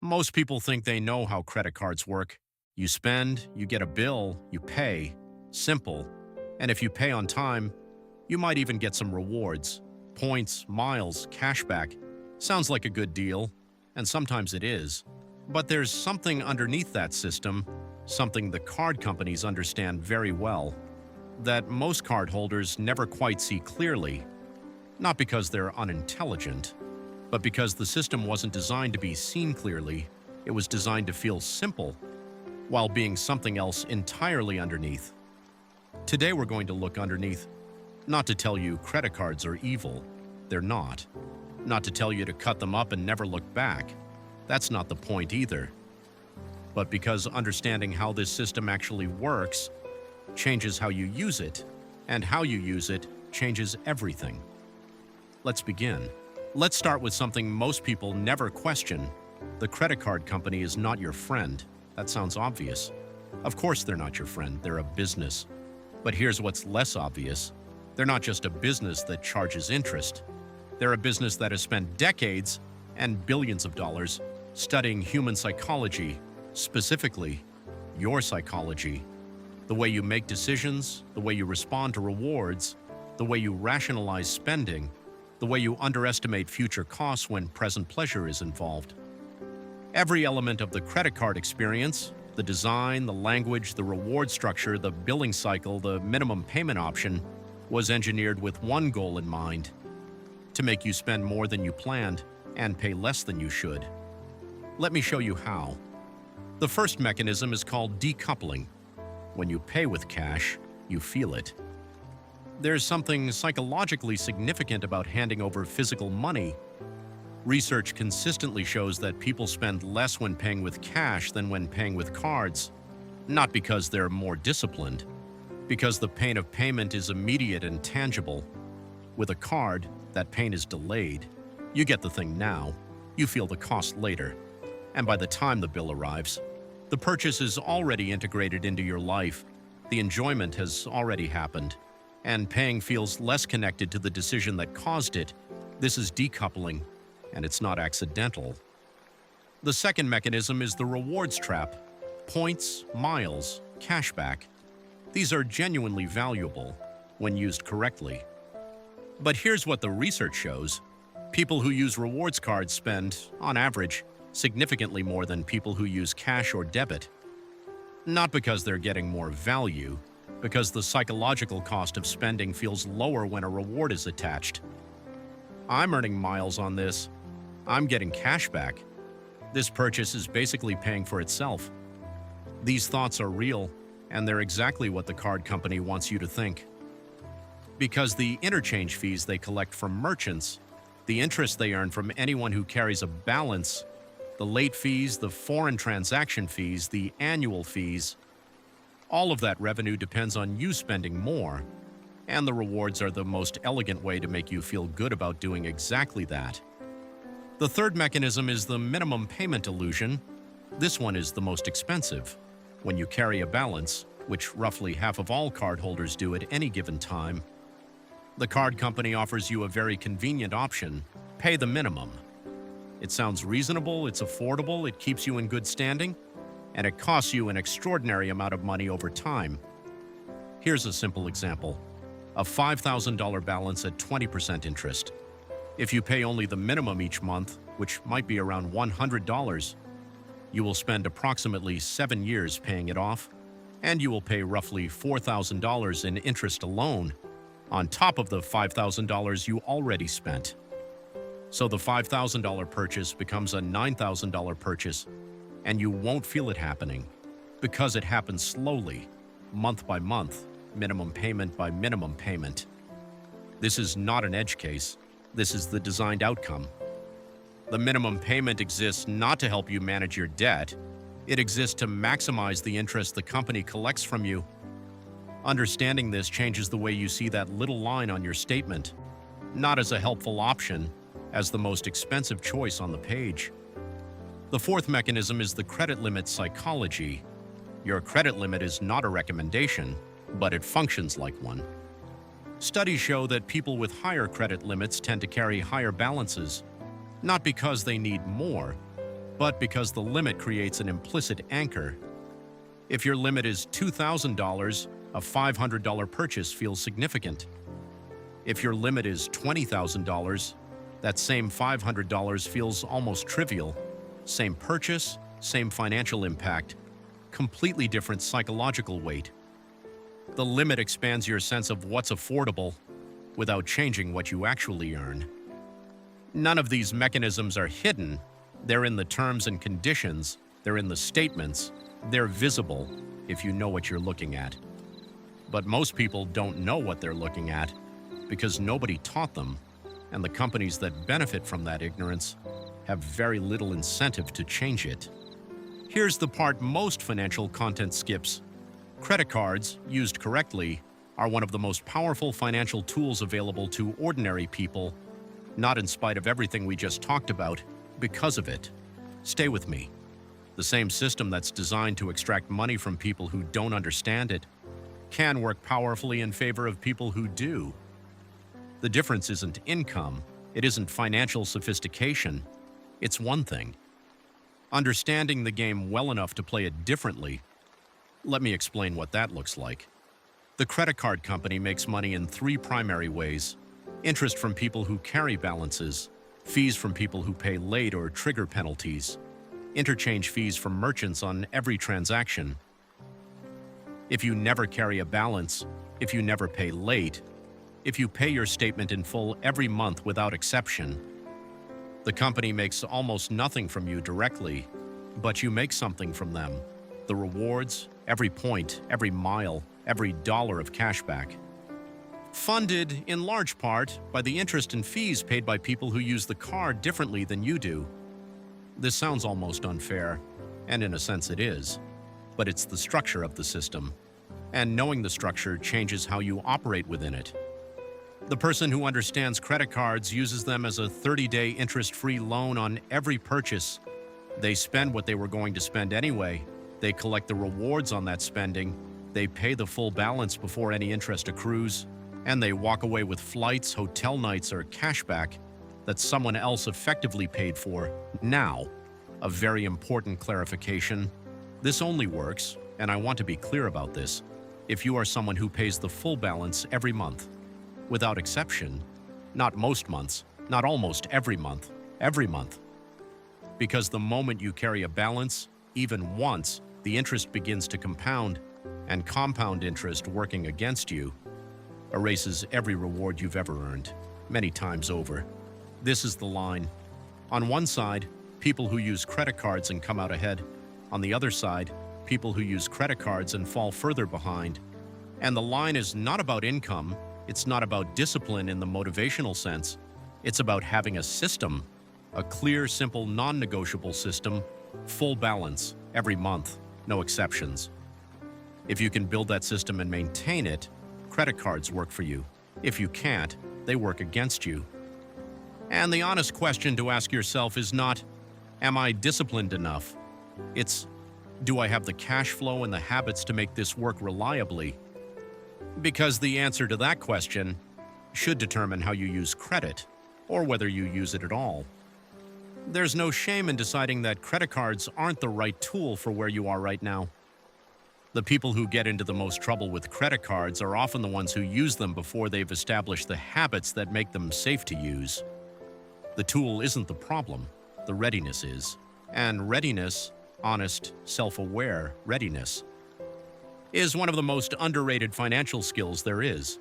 Most people think they know how credit cards work. You spend, you get a bill, you pay. Simple. And if you pay on time, you might even get some rewards. Points, miles, cashback. Sounds like a good deal, and sometimes it is. But there's something underneath that system, something the card companies understand very well, that most cardholders never quite see clearly. Not because they're unintelligent, but because the system wasn't designed to be seen clearly. It was designed to feel simple, while being something else entirely underneath. Today we're going to look underneath, not to tell you credit cards are evil. They're not. Not to tell you to cut them up and never look back. That's not the point either. But because understanding how this system actually works changes how you use it, and how you use it changes everything. Let's begin. Let's start with something most people never question. The credit card company is not your friend. That sounds obvious. Of course they're not your friend, they're a business. But here's what's less obvious. They're not just a business that charges interest. They're a business that has spent decades and billions of dollars studying human psychology, specifically your psychology. The way you make decisions, the way you respond to rewards, the way you rationalize spending, the way you underestimate future costs when present pleasure is involved. Every element of the credit card experience, the design, the language, the reward structure, the billing cycle, the minimum payment option, was engineered with one goal in mind: to make you spend more than you planned and pay less than you should. Let me show you how. The first mechanism is called decoupling. When you pay with cash, you feel it. There's something psychologically significant about handing over physical money. Research consistently shows that people spend less when paying with cash than when paying with cards, not because they're more disciplined, because the pain of payment is immediate and tangible. With a card, that pain is delayed. You get the thing now, you feel the cost later, and by the time the bill arrives, the purchase is already integrated into your life, the enjoyment has already happened, and paying feels less connected to the decision that caused it. This is decoupling, and it's not accidental. The second mechanism is the rewards trap. Points, miles, cashback. These are genuinely valuable when used correctly. But here's what the research shows. People who use rewards cards spend, on average, significantly more than people who use cash or debit. Not because they're getting more value, because the psychological cost of spending feels lower when a reward is attached. I'm earning miles on this. I'm getting cash back. This purchase is basically paying for itself. These thoughts are real, and they're exactly what the card company wants you to think. Because the interchange fees they collect from merchants, the interest they earn from anyone who carries a balance, the late fees, the foreign transaction fees, the annual fees, all of that revenue depends on you spending more, and the rewards are the most elegant way to make you feel good about doing exactly that. The third mechanism is the minimum payment illusion. This one is the most expensive. When you carry a balance, which roughly half of all cardholders do at any given time, the card company offers you a very convenient option: pay the minimum. It sounds reasonable, it's affordable, it keeps you in good standing, and it costs you an extraordinary amount of money over time. Here's a simple example: a $5,000 balance at 20% interest. If you pay only the minimum each month, which might be around $100, you will spend approximately 7 years paying it off, and you will pay roughly $4,000 in interest alone, on top of the $5,000 you already spent. So the $5,000 purchase becomes a $9,000 purchase, and you won't feel it happening, because it happens slowly, month by month, minimum payment by minimum payment. This is not an edge case. This is the designed outcome. The minimum payment exists not to help you manage your debt. It exists to maximize the interest the company collects from you. Understanding this changes the way you see that little line on your statement, not as a helpful option, as the most expensive choice on the page. The fourth mechanism is the credit limit psychology. Your credit limit is not a recommendation, but it functions like one. Studies show that people with higher credit limits tend to carry higher balances, not because they need more, but because the limit creates an implicit anchor. If your limit is $2,000, a $500 purchase feels significant. If your limit is $20,000, that same $500 feels almost trivial. Same purchase, same financial impact, completely different psychological weight. The limit expands your sense of what's affordable without changing what you actually earn. None of these mechanisms are hidden. They're in the terms and conditions, they're in the statements, they're visible if you know what you're looking at. But most people don't know what they're looking at because nobody taught them, and the companies that benefit from that ignorance have very little incentive to change it. Here's the part most financial content skips. Credit cards, used correctly, are one of the most powerful financial tools available to ordinary people, not in spite of everything we just talked about, because of it. Stay with me. The same system that's designed to extract money from people who don't understand it can work powerfully in favor of people who do. The difference isn't income, it isn't financial sophistication. It's one thing: understanding the game well enough to play it differently. Let me explain what that looks like. The credit card company makes money in three primary ways: interest from people who carry balances, fees from people who pay late or trigger penalties, interchange fees from merchants on every transaction. If you never carry a balance, if you never pay late, if you pay your statement in full every month without exception, the company makes almost nothing from you directly, but you make something from them. The rewards, every point, every mile, every dollar of cashback. Funded, in large part, by the interest and fees paid by people who use the card differently than you do. This sounds almost unfair, and in a sense it is, but it's the structure of the system, and knowing the structure changes how you operate within it. The person who understands credit cards uses them as a 30-day interest-free loan on every purchase. They spend what they were going to spend anyway. They collect the rewards on that spending. They pay the full balance before any interest accrues. And they walk away with flights, hotel nights, or cashback that someone else effectively paid for. Now, a very important clarification. This only works, and I want to be clear about this, if you are someone who pays the full balance every month. Without exception, not most months, not almost every month, every month. Because the moment you carry a balance, even once, the interest begins to compound, and compound interest working against you erases every reward you've ever earned, many times over. This is the line. On one side, people who use credit cards and come out ahead. On the other side, people who use credit cards and fall further behind. And the line is not about income. It's not about discipline in the motivational sense. It's about having a system, a clear, simple, non-negotiable system, full balance, every month, no exceptions. If you can build that system and maintain it, credit cards work for you. If you can't, they work against you. And the honest question to ask yourself is not, am I disciplined enough? It's, do I have the cash flow and the habits to make this work reliably? Because the answer to that question should determine how you use credit, or whether you use it at all. There's no shame in deciding that credit cards aren't the right tool for where you are right now. The people who get into the most trouble with credit cards are often the ones who use them before they've established the habits that make them safe to use. The tool isn't the problem, the readiness is. And readiness, honest, self-aware readiness, is one of the most underrated financial skills there is.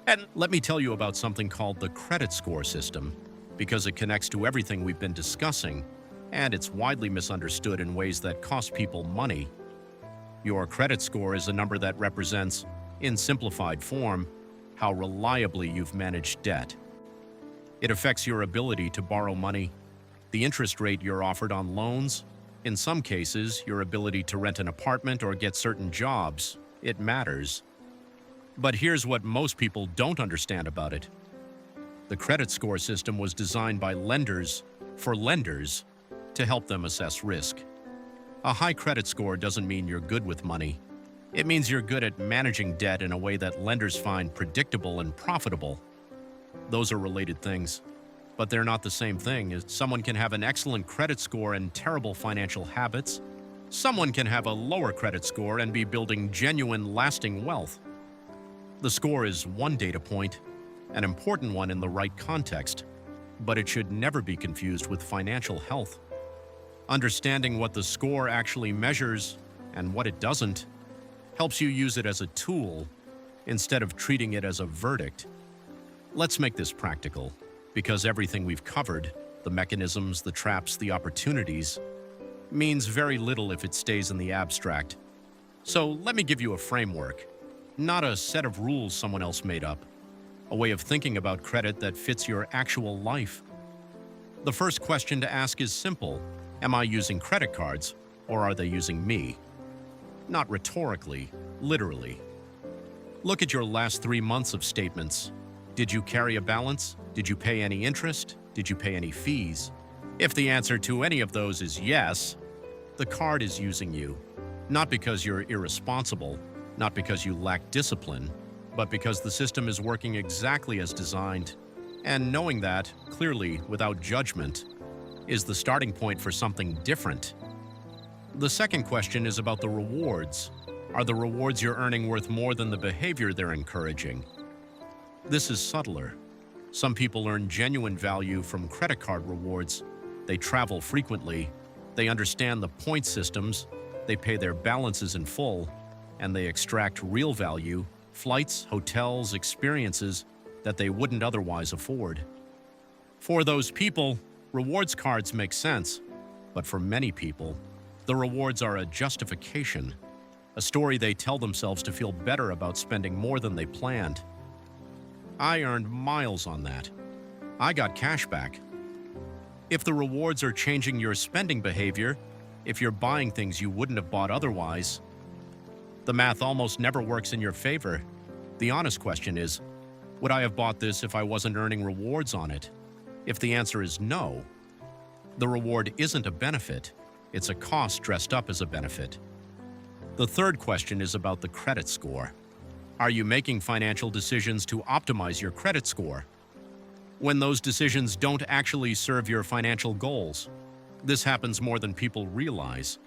And let me tell you about something called the credit score system, because it connects to everything we've been discussing, and it's widely misunderstood in ways that cost people money. Your credit score is a number that represents, in simplified form, how reliably you've managed debt. It affects your ability to borrow money, the interest rate you're offered on loans, in some cases, your ability to rent an apartment or get certain jobs. It matters. But here's what most people don't understand about it. The credit score system was designed by lenders for lenders to help them assess risk. A high credit score doesn't mean you're good with money. It means you're good at managing debt in a way that lenders find predictable and profitable. Those are related things. but they're not the same thing. Someone can have an excellent credit score and terrible financial habits. Someone can have a lower credit score and be building genuine, lasting wealth. The score is one data point, an important one in the right context, but it should never be confused with financial health. Understanding what the score actually measures and what it doesn't helps you use it as a tool instead of treating it as a verdict. Let's make this practical, because everything we've covered, the mechanisms, the traps, the opportunities, means very little if it stays in the abstract. So let me give you a framework, not a set of rules someone else made up, a way of thinking about credit that fits your actual life. The first question to ask is simple. Am I using credit cards, or are they using me? Not rhetorically, literally. Look at your last 3 months of statements. Did you carry a balance? Did you pay any interest? Did you pay any fees? If the answer to any of those is yes, the card is using you, not because you're irresponsible, not because you lack discipline, but because the system is working exactly as designed. And knowing that, clearly, without judgment, is the starting point for something different. The second question is about the rewards. Are the rewards you're earning worth more than the behavior they're encouraging? This is subtler. Some people earn genuine value from credit card rewards. They travel frequently, they understand the point systems, they pay their balances in full, and they extract real value, flights, hotels, experiences that they wouldn't otherwise afford. For those people, rewards cards make sense, but for many people, the rewards are a justification, a story they tell themselves to feel better about spending more than they planned. I earned miles on that. I got cash back. If the rewards are changing your spending behavior, if you're buying things you wouldn't have bought otherwise, the math almost never works in your favor. The honest question is, would I have bought this if I wasn't earning rewards on it? If the answer is no, the reward isn't a benefit, it's a cost dressed up as a benefit. The third question is about the credit score. Are you making financial decisions to optimize your credit score? When those decisions don't actually serve your financial goals, this happens more than people realize.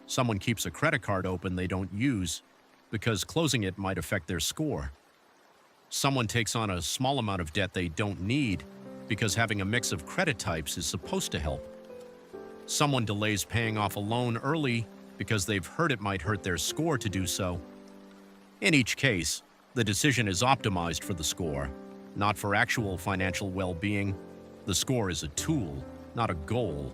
Someone keeps a credit card open they don't use because closing it might affect their score. Someone takes on a small amount of debt they don't need because having a mix of credit types is supposed to help. Someone delays paying off a loan early because they've heard it might hurt their score to do so. In each case, the decision is optimized for the score, not for actual financial well-being. The score is a tool, not a goal.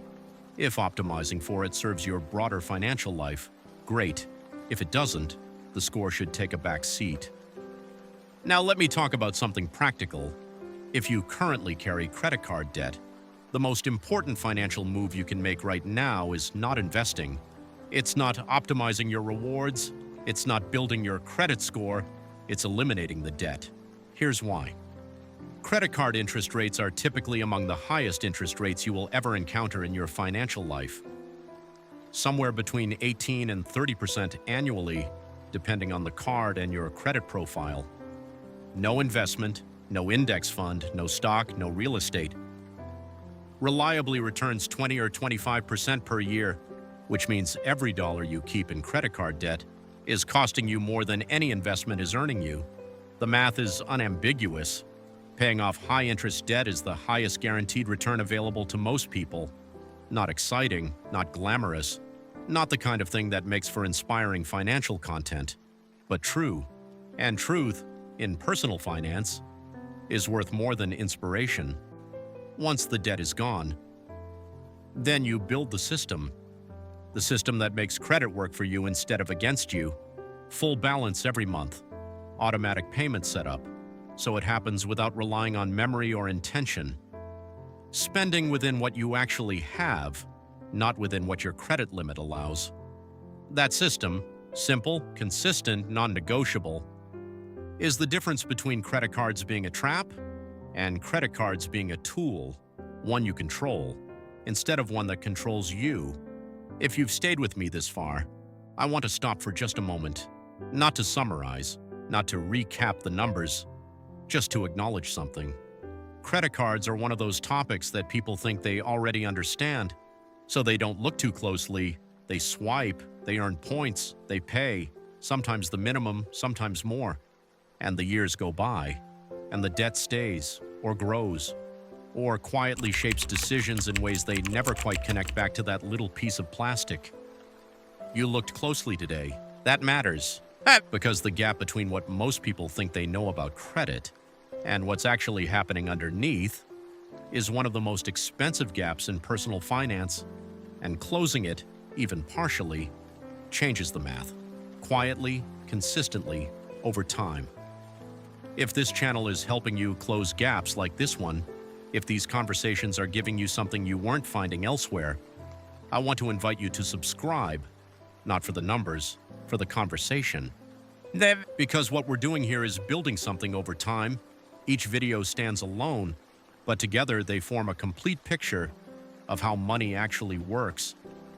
If optimizing for it serves your broader financial life, great. If it doesn't, the score should take a back seat. Now let me talk about something practical. If you currently carry credit card debt, the most important financial move you can make right now is not investing. It's not optimizing your rewards. It's not building your credit score. It's eliminating the debt. Here's why. Credit card interest rates are typically among the highest interest rates you will ever encounter in your financial life. Somewhere between 18 and 30% annually, depending on the card and your credit profile. No investment, no index fund, no stock, no real estate. Reliably returns 20 or 25% per year, which means every dollar you keep in credit card debt is costing you more than any investment is earning you. The math is unambiguous. Paying off high-interest debt is the highest guaranteed return available to most people. Not exciting, not glamorous, not the kind of thing that makes for inspiring financial content, but true. And truth, in personal finance, is worth more than inspiration. Once the debt is gone, then you build the system that makes credit work for you instead of against you. Full balance every month, automatic payment setup, so it happens without relying on memory or intention. Spending within what you actually have, not within what your credit limit allows. That system, simple, consistent, non-negotiable, is the difference between credit cards being a trap and credit cards being a tool, one you control, instead of one that controls you. If you've stayed with me this far, I want to stop for just a moment, not to summarize, not to recap the numbers, just to acknowledge something. Credit cards are one of those topics that people think they already understand, so they don't look too closely. They swipe, they earn points, they pay, sometimes the minimum, sometimes more. And the years go by, and the debt stays, or grows, or quietly shapes decisions in ways they never quite connect back to that little piece of plastic. You looked closely today. That matters, because the gap between what most people think they know about credit and what's actually happening underneath is one of the most expensive gaps in personal finance, and closing it, even partially, changes the math, quietly, consistently, over time. If this channel is helping you close gaps like this one, if these conversations are giving you something you weren't finding elsewhere, I want to invite you to subscribe, not for the numbers, for the conversation. Because what we're doing here is building something over time. Each video stands alone, but together they form a complete picture of how money actually works,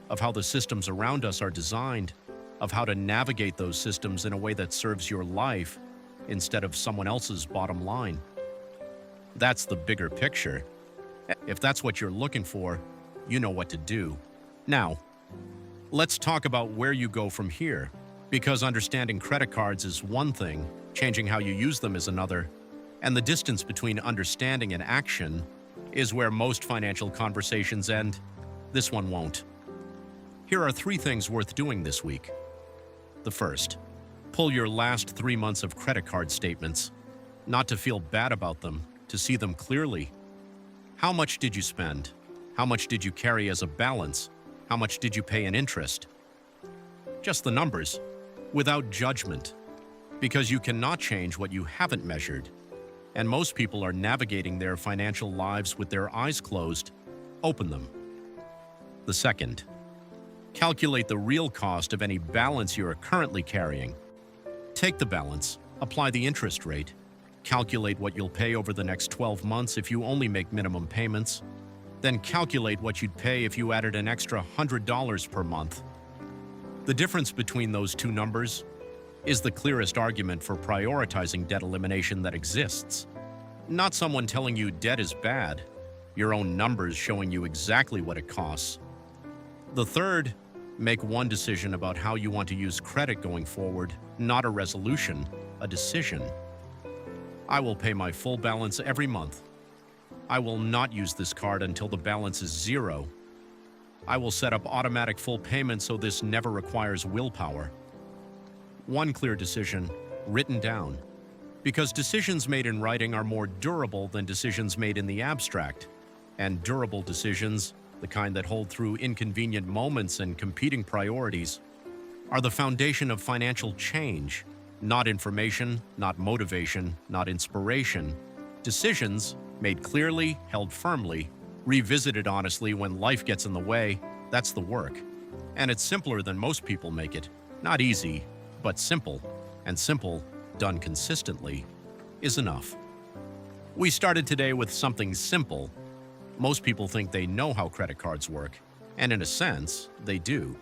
of how the systems around us are designed, of how to navigate those systems in a way that serves your life instead of someone else's bottom line. That's the bigger picture. If that's what you're looking for, you know what to do. Now, let's talk about where you go from here, because understanding credit cards is one thing, changing how you use them is another, and the distance between understanding and action is where most financial conversations end. This one won't. Here are 3 things worth doing this week. The first, pull your last 3 months of credit card statements, not to feel bad about them, to see them clearly. How much did you spend? How much did you carry as a balance? How much did you pay in interest? Just the numbers, without judgment, because you cannot change what you haven't measured. And most people are navigating their financial lives with their eyes closed. Open them. The second, calculate the real cost of any balance you are currently carrying. Take the balance, apply the interest rate, calculate what you'll pay over the next 12 months if you only make minimum payments, then calculate what you'd pay if you added an extra $100 per month. The difference between those 2 numbers is the clearest argument for prioritizing debt elimination that exists. Not someone telling you debt is bad, your own numbers showing you exactly what it costs. The third, make one decision about how you want to use credit going forward, not a resolution, a decision. I will pay my full balance every month. I will not use this card until the balance is 0. I will set up automatic full payment so this never requires willpower. One clear decision, written down, because decisions made in writing are more durable than decisions made in the abstract. And durable decisions, the kind that hold through inconvenient moments and competing priorities, are the foundation of financial change, not information, not motivation, not inspiration. Decisions made clearly, held firmly, revisited honestly when life gets in the way, that's the work. And it's simpler than most people make it. Not easy, but simple. And simple, done consistently, is enough. We started today with something simple. Most people think they know how credit cards work, and in a sense, they do.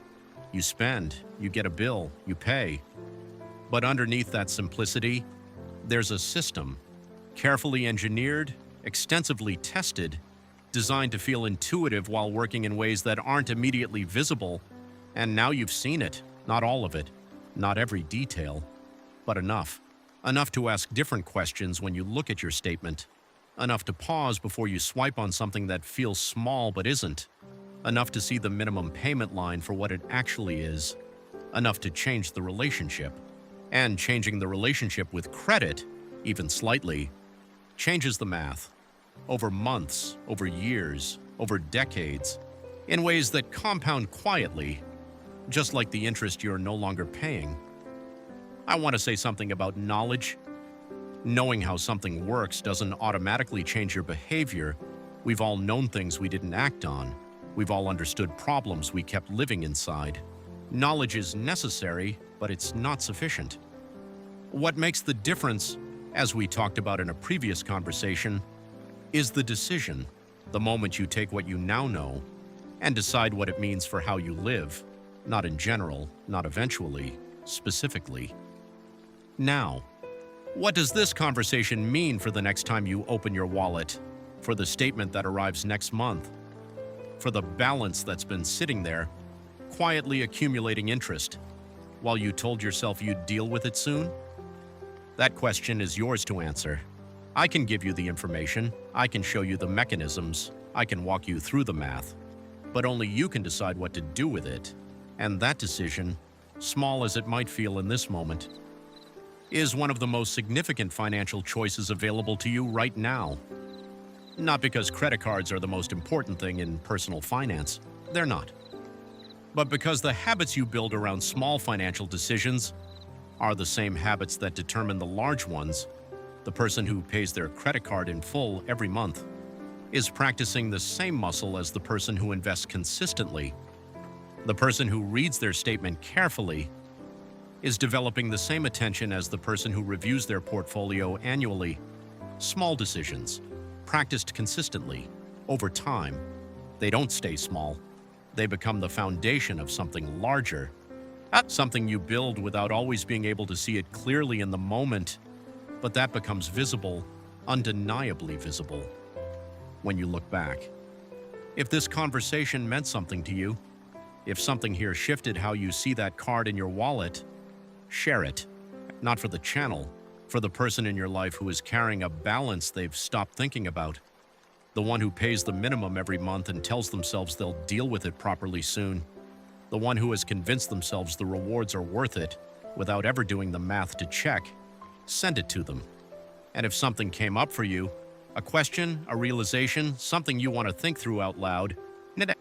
You spend, you get a bill, you pay. But underneath that simplicity, there's a system, carefully engineered, extensively tested, designed to feel intuitive while working in ways that aren't immediately visible. And now you've seen it, not all of it, not every detail, but enough. Enough to ask different questions when you look at your statement. Enough to pause before you swipe on something that feels small but isn't. Enough to see the minimum payment line for what it actually is. Enough to change the relationship. And changing the relationship with credit, even slightly, changes the math. Over months, over years, over decades, in ways that compound quietly, just like the interest you're no longer paying. I want to say something about knowledge. Knowing how something works doesn't automatically change your behavior. We've all known things we didn't act on. We've all understood problems we kept living inside. Knowledge is necessary, but it's not sufficient. What makes the difference, as we talked about in a previous conversation, is the decision, the moment you take what you now know and decide what it means for how you live, not in general, not eventually, specifically. Now, what does this conversation mean for the next time you open your wallet? for the statement that arrives next month, for the balance that's been sitting there, quietly accumulating interest, while you told yourself you'd deal with it soon? That question is yours to answer. I can give you the information, I can show you the mechanisms, I can walk you through the math, but only you can decide what to do with it. And that decision, small as it might feel in this moment, is one of the most significant financial choices available to you right now. Not because credit cards are the most important thing in personal finance, they're not. But because the habits you build around small financial decisions are the same habits that determine the large ones. The person who pays their credit card in full every month is practicing the same muscle as the person who invests consistently. The person who reads their statement carefully is developing the same attention as the person who reviews their portfolio annually. Small decisions, practiced consistently, over time, they don't stay small. They become the foundation of something larger. Something you build without always being able to see it clearly in the moment, but that becomes visible, undeniably visible, when you look back. If this conversation meant something to you, if something here shifted how you see that card in your wallet, share it. Not for the channel, for the person in your life who is carrying a balance they've stopped thinking about. The one who pays the minimum every month and tells themselves they'll deal with it properly soon. The one who has convinced themselves the rewards are worth it without ever doing the math to check. Send it to them. And if something came up for you, a question, a realization, something you want to think through out loud,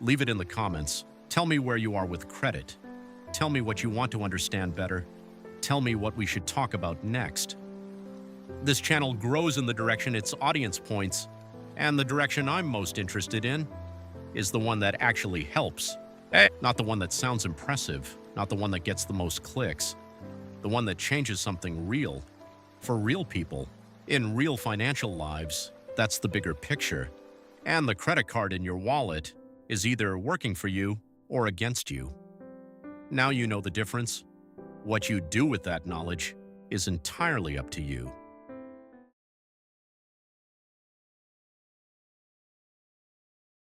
leave it in the comments. Tell me where you are with credit. Tell me what you want to understand better. Tell me what we should talk about next. This channel grows in the direction its audience points, and the direction I'm most interested in is the one that actually helps. Not the one that sounds impressive, not the one that gets the most clicks, the one that changes something real, for real people, in real financial lives. That's the bigger picture. And the credit card in your wallet is either working for you or against you. Now you know the difference. What you do with that knowledge is entirely up to you.